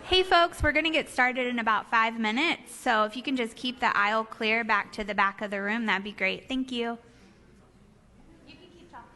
Hey folks, we're going to get started in about 5 minutes, so if you can just keep the aisle clear back to the back of the room, that'd be great. Thank you. You can keep talking.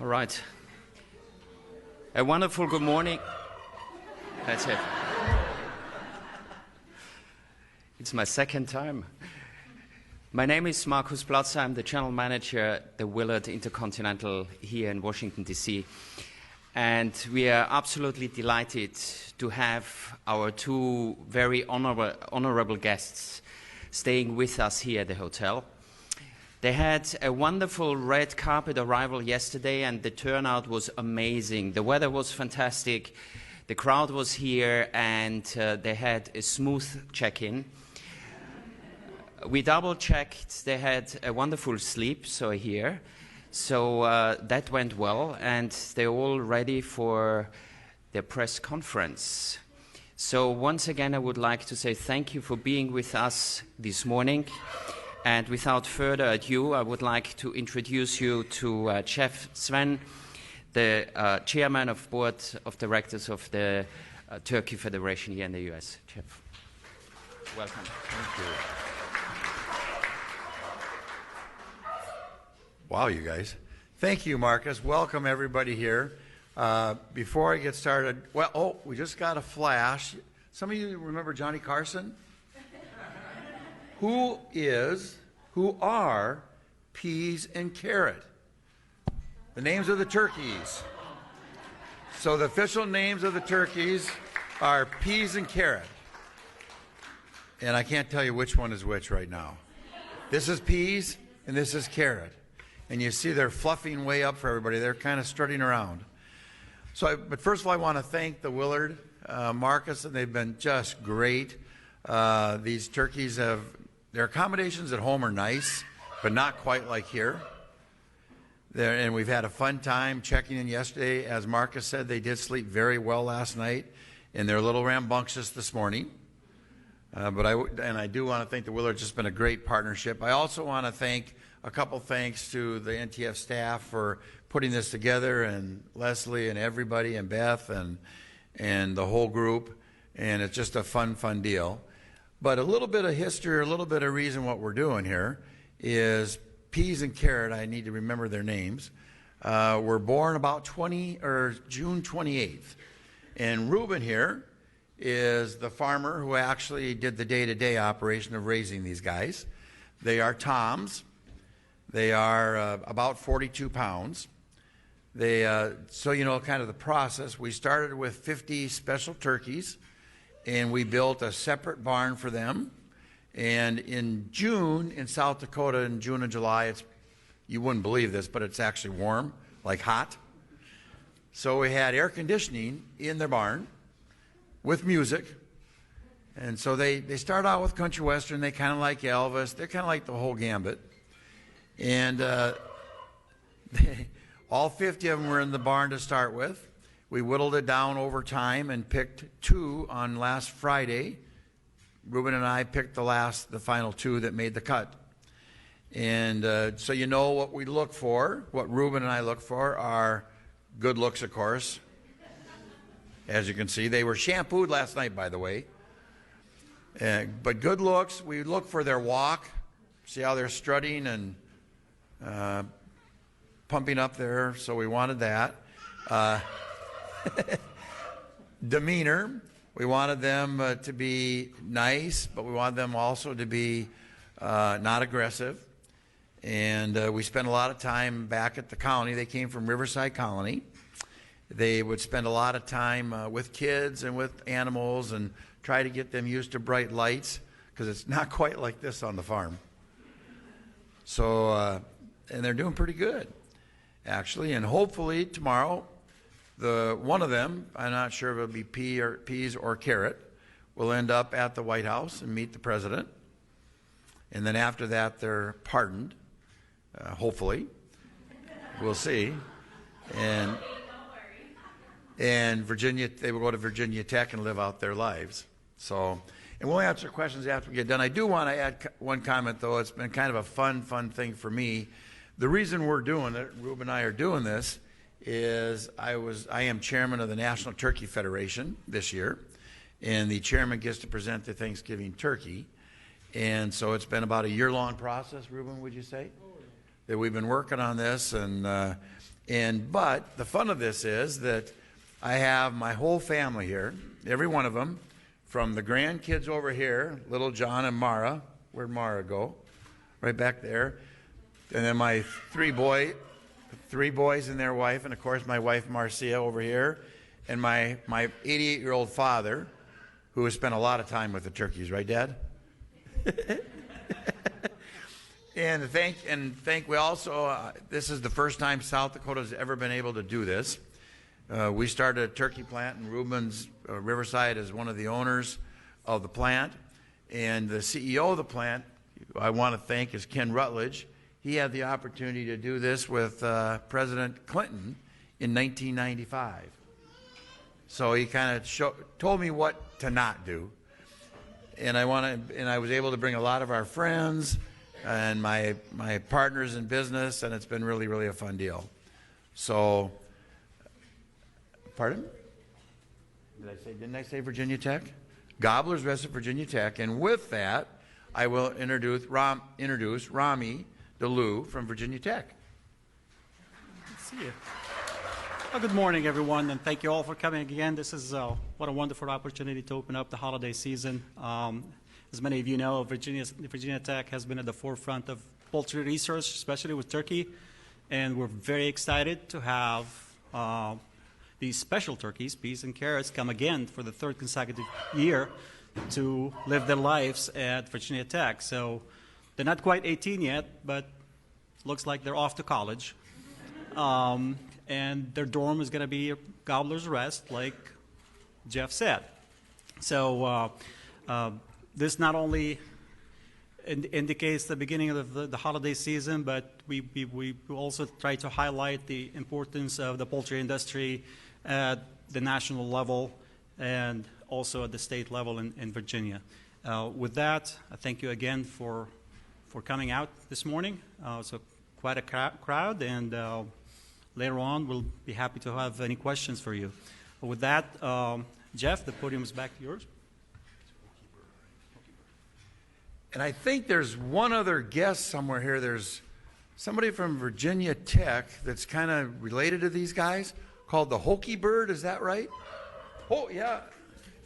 All right. A wonderful good morning. That's it. It's my second time. My name is Markus Platzer. I'm the general manager at the Willard Intercontinental here in Washington, D.C. And we are absolutely delighted to have our two very honorable guests staying with us here at the hotel. They had a wonderful red carpet arrival yesterday, and the turnout was amazing. The weather was fantastic. The crowd was here, and they had a smooth check-in. We double-checked. They had a wonderful sleep, so here. So that went well, and they're all ready for their press conference. So once again, I would like to say thank you for being with us this morning. And without further ado, I would like to introduce you to Chef Sven, the chairman of board of directors of the Turkey Federation here in the US. Chef, welcome. Thank you. Wow, you guys. Thank you, Marcus. Welcome, everybody here. Before I get started, we just got a flash. Some of you remember Johnny Carson? Who are peas, and carrot. The names of the turkeys. So the official names of the turkeys are peas and carrot. And I can't tell you which one is which right now. This is peas and this is carrot. And you see they're fluffing way up for everybody. They're kind of strutting around. But first of all, I want to thank the Willard, Marcus, and they've been just great. These turkeys their accommodations at home are nice, but not quite like here. And we've had a fun time checking in yesterday. As Marcus said, they did sleep very well last night, and they're a little rambunctious this morning. I do want to thank the Willards. It's been a great partnership. I also want to thank a couple thanks to the NTF staff for putting this together, and Leslie and everybody, and Beth and the whole group. And it's just a fun deal. But a little bit of history, a little bit of reason what we're doing here is peas and carrot. I need to remember their names. Were born about June 28th. And Reuben here is the farmer who actually did the day-to-day operation of raising these guys. They are toms. They are about 42 pounds. So you know kind of the process. We started with 50 special turkeys, and we built a separate barn for them. And in June, in South Dakota, in June and July, you wouldn't believe this, but it's actually warm, like hot. So we had air conditioning in their barn with music. And so they start out with country western. They kind of like Elvis. They're kind of like the whole gambit. And all 50 of them were in the barn to start with. We whittled it down over time and picked 2 on last Friday. Reuben and I picked the final 2 that made the cut. And so you know what we look for. What Reuben and I look for are good looks, of course. As you can see, they were shampooed last night, by the way. But good looks, we look for their walk. See how they're strutting and pumping up there, so we wanted that. Demeanor, we wanted them to be nice, but we wanted them also to be not aggressive. And we spent a lot of time back at the colony. They came from Riverside Colony. They would spend a lot of time with kids and with animals and try to get them used to bright lights, because it's not quite like this on the farm. So, and they're doing pretty good, actually. And hopefully tomorrow, one of them, I'm not sure if it'll be peas or carrot, will end up at the White House and meet the president. And then after that, they're pardoned, hopefully. We'll see. And Virginia, they will go to Virginia Tech and live out their lives. So, and we'll answer questions after we get done. I do want to add one comment, though. It's been kind of a fun thing for me. The reason we're doing it, Reuben and I are doing this, is I am chairman of the National Turkey Federation this year, and the chairman gets to present the Thanksgiving turkey. And so it's been about a year-long process, Reuben, would you say? That we've been working on this, but the fun of this is that I have my whole family here, every one of them, from the grandkids over here, little John and Mara. Where'd Mara go? Right back there. And then my three boys and their wife, and of course my wife Marcia over here, and my 88-year-old father, who has spent a lot of time with the turkeys, right, Dad? And we also, this is the first time South Dakota has ever been able to do this. We started a turkey plant in Reuben's Riverside as one of the owners of the plant. And the CEO of the plant, I want to thank, is Ken Rutledge. He had the opportunity to do this with President Clinton in 1995. So he kind of told me what to not do. And I was able to bring a lot of our friends and my partners in business, and it's been really, really a fun deal. So, pardon? Didn't I say Virginia Tech? Gobbler's Rest at Virginia Tech. And with that, I will introduce Rami DeLu from Virginia Tech. Good to see you. Well, good morning, everyone, and thank you all for coming again. This is what a wonderful opportunity to open up the holiday season. As many of you know, Virginia Tech has been at the forefront of poultry research, especially with turkey, and we're very excited to have these special turkeys, peas and carrots, come again for the third consecutive year to live their lives at Virginia Tech. So they're not quite 18 yet, but looks like they're off to college. And their dorm is going to be a gobbler's rest, like Jeff said. So this not only indicates the beginning of the holiday season, but we also try to highlight the importance of the poultry industry at the national level and also at the state level in Virginia. With that, I thank you again for coming out this morning. So quite a crowd, and later on we'll be happy to have any questions for you. With that, Jeff, the podium is back to yours. And I think there's one other guest somewhere here. There's somebody from Virginia Tech that's kind of related to these guys called the Hokey Bird. Is that right? Oh, yeah.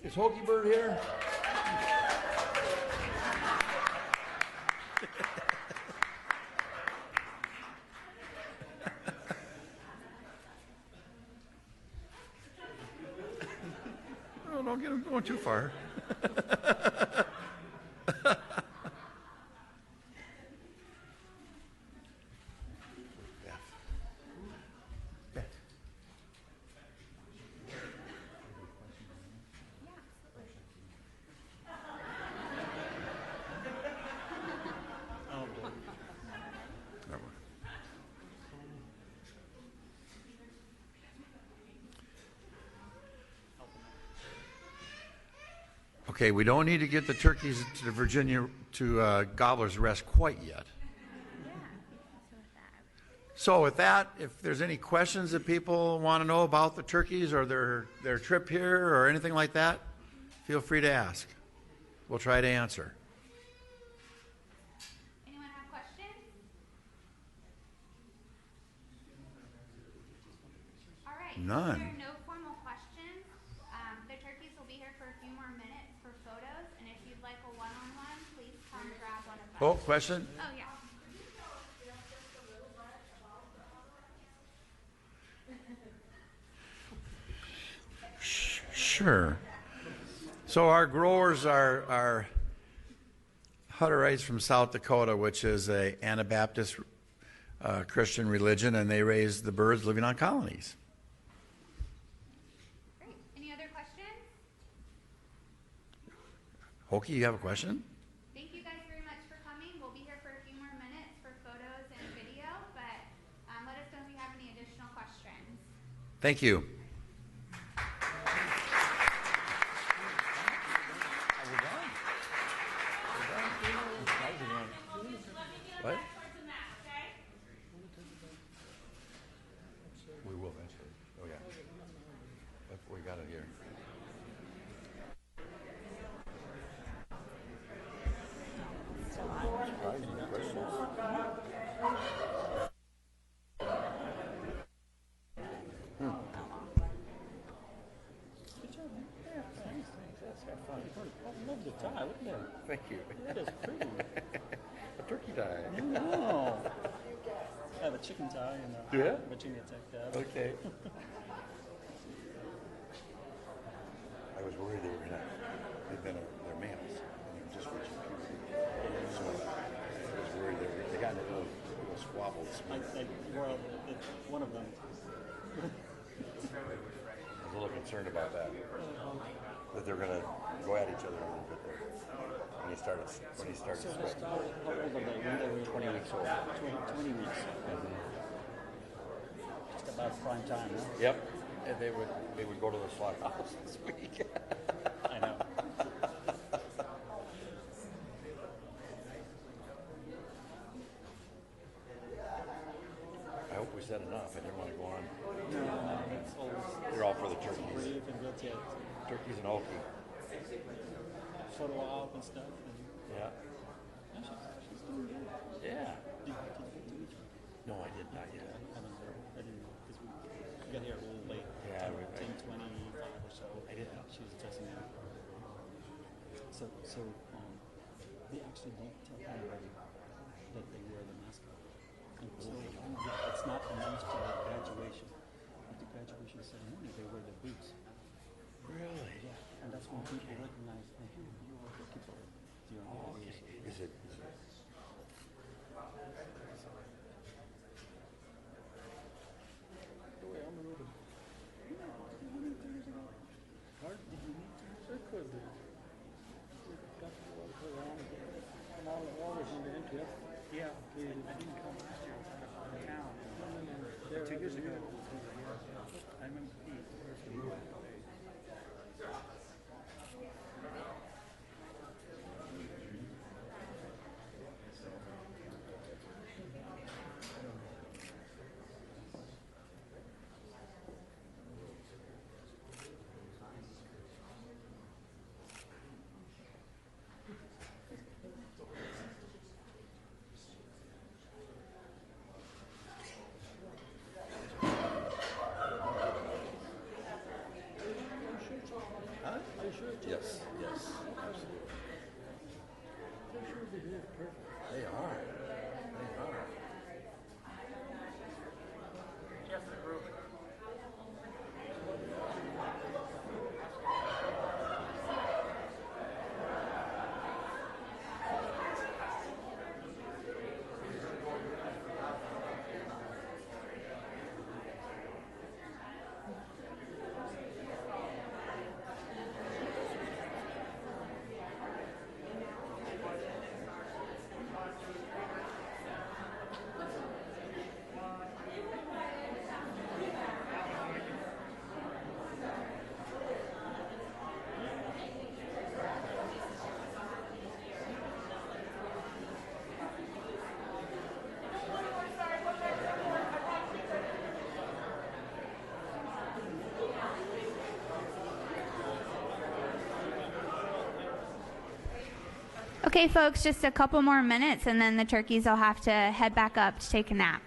Is Hokey Bird here? Oh, don't get him going too far. Okay, we don't need to get the turkeys to Virginia to Gobbler's Rest quite yet. So with that, if there's any questions that people want to know about the turkeys or their trip here or anything like that, feel free to ask. We'll try to answer. Anyone have questions? All right. None. There are no formal questions. The turkeys will be here for a few more minutes for photos, and if you'd like a one-on-one, please come grab one of us. Oh, question? Oh, yeah. Sure. So our growers are Hutterites from South Dakota, which is a Anabaptist Christian religion, and they raise the birds living on colonies. Great. Any other questions? Hokey, you have a question? Thank you guys very much for coming. We'll be here for a few more minutes for photos and video, but let us know if you have any additional questions. Thank you. What? We will eventually. Oh, yeah. We got it here. Thank you. That is pretty. A turkey tie. Oh. I have a chicken tie and a Yeah? Virginia Tech tab. Okay. I was worried they were gonna. They've been their males, and they were just reaching puberty. So I was worried they got in a little squabble this morning. Well, one of them. I was a little concerned about that. That they're gonna go at each other a little bit there. When he started sweating. How old are they? When they were 20 weeks old. 20 weeks. Just about prime time, huh? Yep. And they would go to the slaughterhouse this week. I know. I hope we said enough. I didn't want to go on. No, it's always They're all for the turkeys. brave and guilty at Turkeys and Okie. photo op and stuff. And Yeah. she's doing good. Yeah. Did you eat? No, I did not yet. I didn't know, because we got here a little late. Yeah, 10:25 or so. I didn't. She was dressing up. So actually don't tell anybody that they wear the mascot. And so it's not announced to the graduation. At the graduation ceremony, they wear the boots. Really? Yeah, and that's when people recognize, oh, you are the keeper. Is it? Yeah, they didn't come last year to town. 2 years ago. I remember Pete. Yes, yes. They are. They are. Okay, folks, just a couple more minutes, and then the turkeys will have to head back up to take a nap.